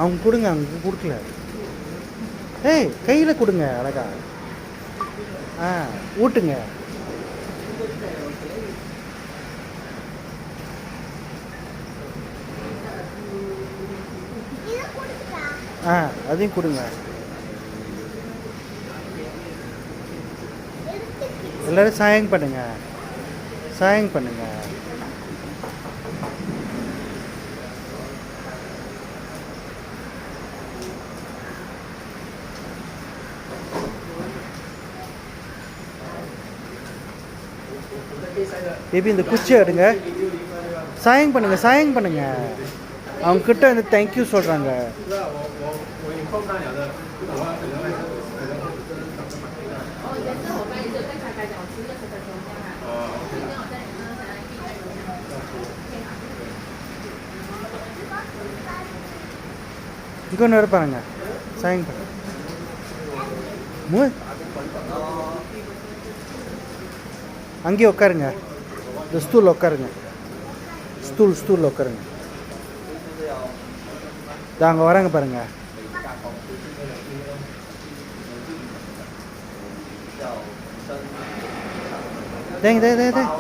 அவங்க கொடுங்க, அவங்க கொடுக்கல. ஏய் கையில் கொடுங்க அழகா. ஊட்டுங்க. அதையும் கொடுங்க. எல்லோரும் சாயம் பண்ணுங்க, சாயம் பண்ணுங்க. பேபி இந்த குச்சி எடுங்க, சாயம் பண்ணுங்க, சாயம் பண்ணுங்க. அவங்க கிட்ட வந்து தேங்க்யூ சொல்கிறாங்க. இங்கே ஒன்று பாருங்க, சாயம் பண்ணுங்க. அங்கேயே உட்காருங்க, இந்த ஸ்டூல் உட்காருங்க, ஸ்டூல் உட்காருங்க. அங்கே வராங்க பாருங்க. தேங்க